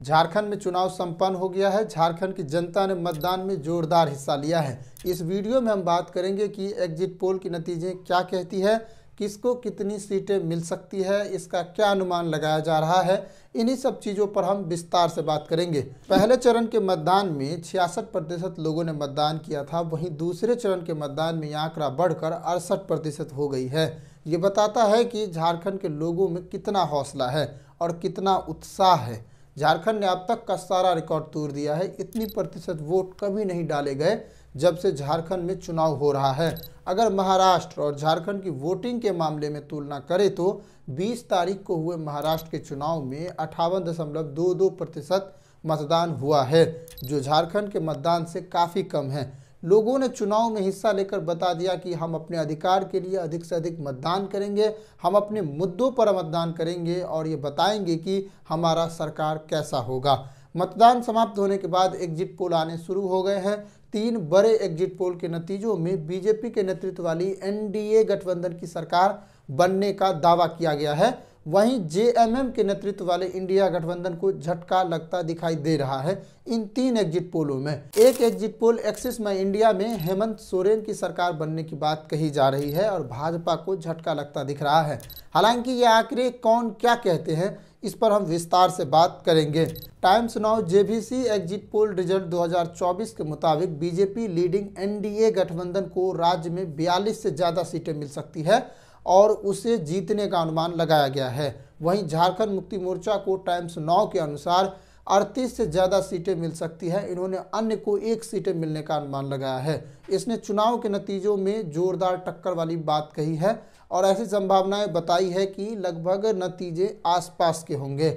झारखंड में चुनाव संपन्न हो गया है। झारखंड की जनता ने मतदान में जोरदार हिस्सा लिया है। इस वीडियो में हम बात करेंगे कि एग्जिट पोल के नतीजे क्या कहती है, किसको कितनी सीटें मिल सकती है, इसका क्या अनुमान लगाया जा रहा है। इन्हीं सब चीज़ों पर हम विस्तार से बात करेंगे। पहले चरण के मतदान में 66% लोगों ने मतदान किया था, वहीं दूसरे चरण के मतदान में यह आंकड़ा बढ़कर 68% हो गई है। ये बताता है कि झारखंड के लोगों में कितना हौसला है और कितना उत्साह है। झारखंड ने अब तक का सारा रिकॉर्ड तोड़ दिया है। इतनी प्रतिशत वोट कभी नहीं डाले गए जब से झारखंड में चुनाव हो रहा है। अगर महाराष्ट्र और झारखंड की वोटिंग के मामले में तुलना करें तो 20 तारीख को हुए महाराष्ट्र के चुनाव में 58.22% मतदान हुआ है, जो झारखंड के मतदान से काफ़ी कम है। लोगों ने चुनाव में हिस्सा लेकर बता दिया कि हम अपने अधिकार के लिए अधिक से अधिक मतदान करेंगे, हम अपने मुद्दों पर मतदान करेंगे और ये बताएंगे कि हमारा सरकार कैसा होगा। मतदान समाप्त होने के बाद एग्जिट पोल आने शुरू हो गए हैं। 3 बड़े एग्जिट पोल के नतीजों में बीजेपी के नेतृत्व वाली एनडीए गठबंधन की सरकार बनने का दावा किया गया है। वहीं जेएमएम के नेतृत्व वाले इंडिया गठबंधन को झटका लगता दिखाई दे रहा है। इन 3 एग्जिट पोलों में एक एग्जिट पोल एक्सिस माई इंडिया में हेमंत सोरेन की सरकार बनने की बात कही जा रही है और भाजपा को झटका लगता दिख रहा है। हालांकि ये आंकड़े कौन क्या कहते हैं, इस पर हम विस्तार से बात करेंगे। Times now JVC exit poll result 2024 के मुताबिक बीजेपी लीडिंग एनडीए गठबंधन को राज्य में 42 से ज़्यादा सीटें मिल सकती है और उसे जीतने का अनुमान लगाया गया है। वहीं झारखंड मुक्ति मोर्चा को टाइम्स नाउ के अनुसार 38 से ज़्यादा सीटें मिल सकती है। इन्होंने अन्य को 1 सीटें मिलने का अनुमान लगाया है। इसने चुनाव के नतीजों में जोरदार टक्कर वाली बात कही है और ऐसी संभावनाएं बताई है कि लगभग नतीजे आसपास के होंगे।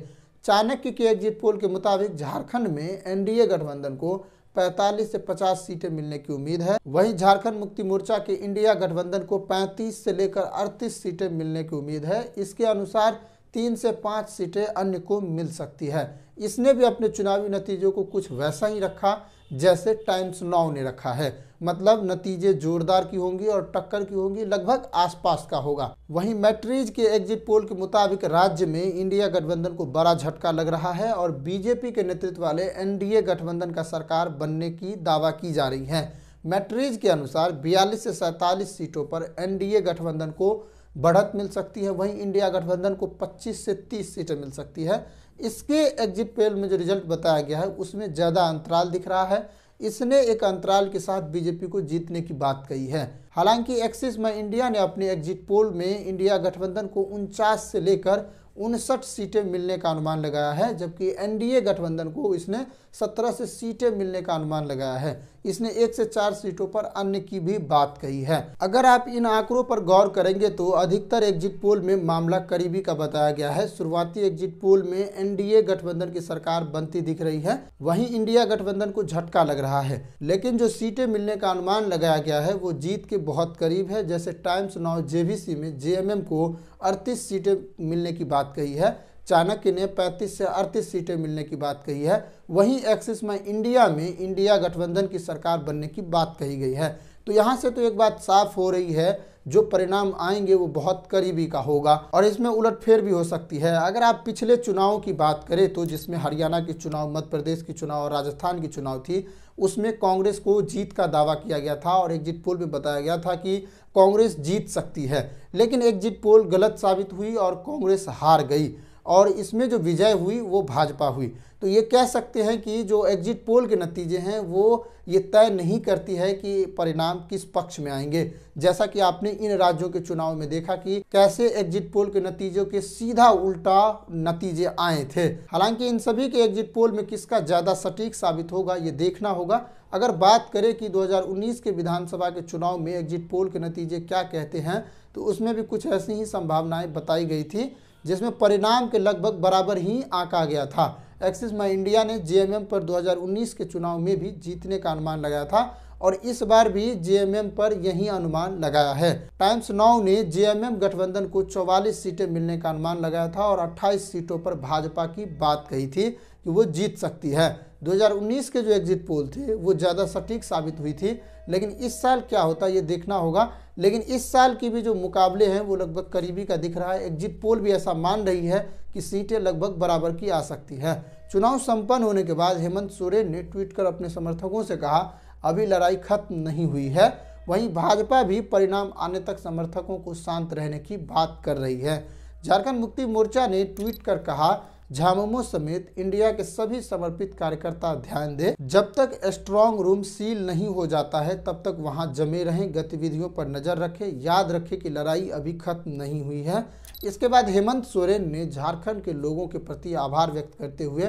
चाणक्य के एग्जिट पोल के मुताबिक झारखंड में एनडीए गठबंधन को 45 से 50 सीटें मिलने की उम्मीद है। वहीं झारखंड मुक्ति मोर्चा के इंडिया गठबंधन को 35 से लेकर 38 सीटें मिलने की उम्मीद है। इसके अनुसार 3 से 5 सीटें अन्य को मिल सकती है। इसने भी अपने चुनावी नतीजों को कुछ वैसा ही रखा जैसे टाइम्स नाउ ने रखा है, मतलब नतीजे जोरदार की होंगी और टक्कर की होंगी, लगभग आसपास का होगा। वहीं मैट्रिज के एग्जिट पोल के मुताबिक राज्य में इंडिया गठबंधन को बड़ा झटका लग रहा है और बीजेपी के नेतृत्व वाले एनडीए गठबंधन का सरकार बनने की दावा की जा रही है। मैट्रिज के अनुसार 42 से 47 सीटों पर एनडीए गठबंधन को बढ़त मिल सकती है, वहीं इंडिया गठबंधन को 25 से 30 सीटें मिल सकती है। इसके एग्जिट पोल में जो रिजल्ट बताया गया है उसमें ज़्यादा अंतराल दिख रहा है। इसने एक अंतराल के साथ बीजेपी को जीतने की बात कही है। हालांकि एक्सिस माई इंडिया ने अपने एग्जिट पोल में इंडिया गठबंधन को 49 से लेकर 59 सीटें मिलने का अनुमान लगाया है, जबकि एनडीए गठबंधन को इसने 17 से सीटें मिलने का अनुमान लगाया है। इसने 1 से 4 सीटों पर अन्य की भी बात कही है। अगर आप इन आंकड़ों पर गौर करेंगे तो अधिकतर एग्जिट पोल में मामला करीबी का बताया गया है। शुरुआती एग्जिट पोल में एनडीए गठबंधन की सरकार बनती दिख रही है, वहीं इंडिया गठबंधन को झटका लग रहा है। लेकिन जो सीटें मिलने का अनुमान लगाया गया है वो जीत के बहुत करीब है। जैसे टाइम्स नाउ जेवीसी में जेएमएम को 38 सीटें मिलने की बात कही है, चाणक्य ने 35 से 38 सीटें मिलने की बात कही है। वहीं एक्सिस माई इंडिया में इंडिया गठबंधन की सरकार बनने की बात कही गई है। तो यहाँ से तो एक बात साफ हो रही है, जो परिणाम आएंगे वो बहुत करीबी का होगा और इसमें उलटफेर भी हो सकती है। अगर आप पिछले चुनाव की बात करें तो जिसमें हरियाणा के चुनाव, मध्य प्रदेश की चुनाव और राजस्थान की चुनाव थी, उसमें कांग्रेस को जीत का दावा किया गया था और एग्जिट पोल में बताया गया था कि कांग्रेस जीत सकती है। लेकिन एग्जिट पोल गलत साबित हुई और कांग्रेस हार गई और इसमें जो विजय हुई वो भाजपा हुई। तो ये कह सकते हैं कि जो एग्जिट पोल के नतीजे हैं वो ये तय नहीं करती है कि परिणाम किस पक्ष में आएंगे। जैसा कि आपने इन राज्यों के चुनाव में देखा कि कैसे एग्जिट पोल के नतीजों के सीधा उल्टा नतीजे आए थे। हालांकि इन सभी के एग्जिट पोल में किसका ज़्यादा सटीक साबित होगा ये देखना होगा। अगर बात करें कि 2019 के विधानसभा के चुनाव में एग्जिट पोल के नतीजे क्या कहते हैं, तो उसमें भी कुछ ऐसी ही संभावनाएं बताई गई थी जिसमें परिणाम के लगभग बराबर ही आंका गया था। एक्सिस माई इंडिया ने जेएमएम पर 2019 के चुनाव में भी जीतने का अनुमान लगाया था और इस बार भी जेएमएम पर यही अनुमान लगाया है। टाइम्स नाउ ने जेएमएम गठबंधन को 44 सीटें मिलने का अनुमान लगाया था और 28 सीटों पर भाजपा की बात कही थी, कि वो जीत सकती है। 2019 के जो एग्जिट पोल थे वो ज़्यादा सटीक साबित हुई थी, लेकिन इस साल क्या होता है ये देखना होगा। लेकिन इस साल की भी जो मुकाबले हैं वो लगभग करीबी का दिख रहा है। एग्जिट पोल भी ऐसा मान रही है कि सीटें लगभग बराबर की आ सकती है। चुनाव संपन्न होने के बाद हेमंत सोरेन ने ट्वीट कर अपने समर्थकों से कहा, अभी लड़ाई खत्म नहीं हुई है। वहीं भाजपा भी परिणाम आने तक समर्थकों को शांत रहने की बात कर रही है। झारखंड मुक्ति मोर्चा ने ट्वीट कर कहा, झामुमो समेत इंडिया के सभी समर्पित कार्यकर्ता ध्यान दें, जब तक स्ट्रांग रूम सील नहीं हो जाता है तब तक वहां जमे रहें, गतिविधियों पर नजर रखें, याद रखें कि लड़ाई अभी खत्म नहीं हुई है। इसके बाद हेमंत सोरेन ने झारखंड के लोगों के प्रति आभार व्यक्त करते हुए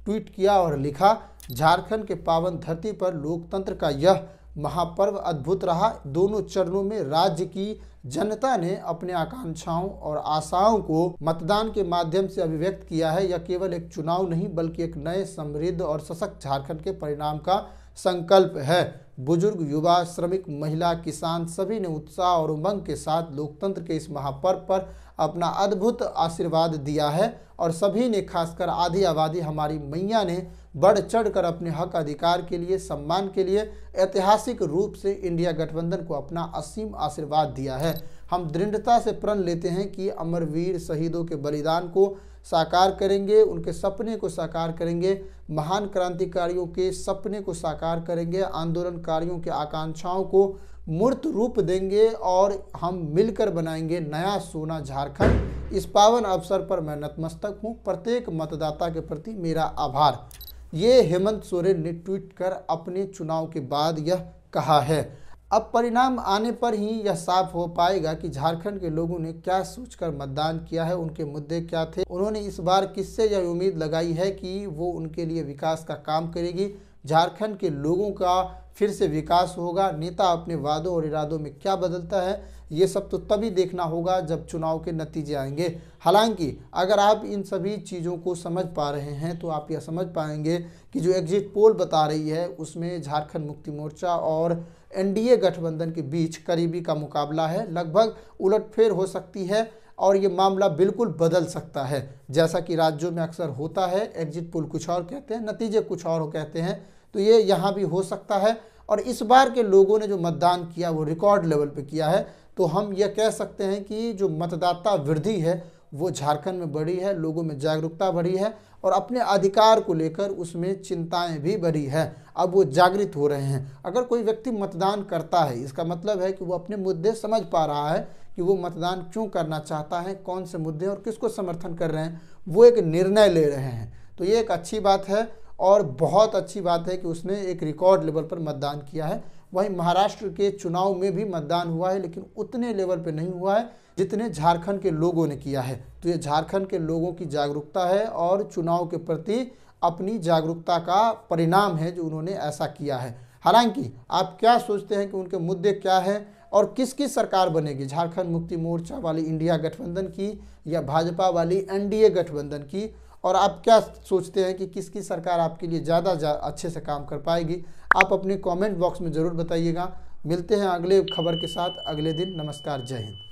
ट्वीट किया और लिखा, झारखंड के पावन धरती पर लोकतंत्र का यह महापर्व अद्भुत रहा। दोनों चरणों में राज्य की जनता ने अपने आकांक्षाओं और आशाओं को मतदान के माध्यम से अभिव्यक्त किया है। यह केवल एक चुनाव नहीं बल्कि एक नए, समृद्ध और सशक्त झारखंड के परिणाम का संकल्प है। बुजुर्ग, युवा, श्रमिक, महिला, किसान सभी ने उत्साह और उमंग के साथ लोकतंत्र के इस महापर्व पर अपना अद्भुत आशीर्वाद दिया है और सभी ने, खासकर आधी आबादी हमारी मैया ने, बढ़ चढ़कर अपने हक अधिकार के लिए, सम्मान के लिए ऐतिहासिक रूप से इंडिया गठबंधन को अपना असीम आशीर्वाद दिया है। हम दृढ़ता से प्रण लेते हैं कि अमरवीर शहीदों के बलिदान को साकार करेंगे, उनके सपने को साकार करेंगे, महान क्रांतिकारियों के सपने को साकार करेंगे, आंदोलनकारियों के आकांक्षाओं को मूर्त रूप देंगे और हम मिलकर बनाएंगे नया सोना झारखंड। इस पावन अवसर पर मैं नतमस्तक हूँ। प्रत्येक मतदाता के प्रति मेरा आभार। ये हेमंत सोरेन ने ट्वीट कर अपने चुनाव के बाद यह कहा है। अब परिणाम आने पर ही यह साफ हो पाएगा कि झारखंड के लोगों ने क्या सोचकर मतदान किया है, उनके मुद्दे क्या थे। उन्होंने इस बार किससे यह उम्मीद लगाई है कि वो उनके लिए विकास का काम करेगी, झारखंड के लोगों का फिर से विकास होगा। नेता अपने वादों और इरादों में क्या बदलता है, ये सब तो तभी देखना होगा जब चुनाव के नतीजे आएंगे। हालांकि अगर आप इन सभी चीज़ों को समझ पा रहे हैं तो आप यह समझ पाएंगे कि जो एग्जिट पोल बता रही है उसमें झारखंड मुक्ति मोर्चा और एनडीए गठबंधन के बीच करीबी का मुकाबला है। लगभग उलटफेर हो सकती है और ये मामला बिल्कुल बदल सकता है। जैसा कि राज्यों में अक्सर होता है, एग्जिट पोल कुछ और कहते हैं, नतीजे कुछ और कहते हैं, तो ये यहाँ भी हो सकता है। और इस बार के लोगों ने जो मतदान किया वो रिकॉर्ड लेवल पे किया है, तो हम यह कह सकते हैं कि जो मतदाता वृद्धि है वो झारखंड में बढ़ी है, लोगों में जागरूकता बढ़ी है और अपने अधिकार को लेकर उसमें चिंताएं भी बढ़ी है। अब वो जागृत हो रहे हैं। अगर कोई व्यक्ति मतदान करता है इसका मतलब है कि वो अपने मुद्दे समझ पा रहा है कि वो मतदान क्यों करना चाहता है, कौन से मुद्दे और किसको समर्थन कर रहे हैं, वो एक निर्णय ले रहे हैं। तो ये एक अच्छी बात है और बहुत अच्छी बात है कि उसने एक रिकॉर्ड लेवल पर मतदान किया है। वहीं महाराष्ट्र के चुनाव में भी मतदान हुआ है, लेकिन उतने लेवल पे नहीं हुआ है जितने झारखंड के लोगों ने किया है। तो ये झारखंड के लोगों की जागरूकता है और चुनाव के प्रति अपनी जागरूकता का परिणाम है जो उन्होंने ऐसा किया है। हालांकि आप क्या सोचते हैं कि उनके मुद्दे क्या हैं और किसकी सरकार बनेगी, झारखंड मुक्ति मोर्चा वाली इंडिया गठबंधन की या भाजपा वाली एनडीए गठबंधन की, और आप क्या सोचते हैं कि किसकी सरकार आपके लिए ज़्यादा अच्छे से काम कर पाएगी, आप अपने कमेंट बॉक्स में ज़रूर बताइएगा। मिलते हैं अगले खबर के साथ अगले दिन। नमस्कार, जय हिंद।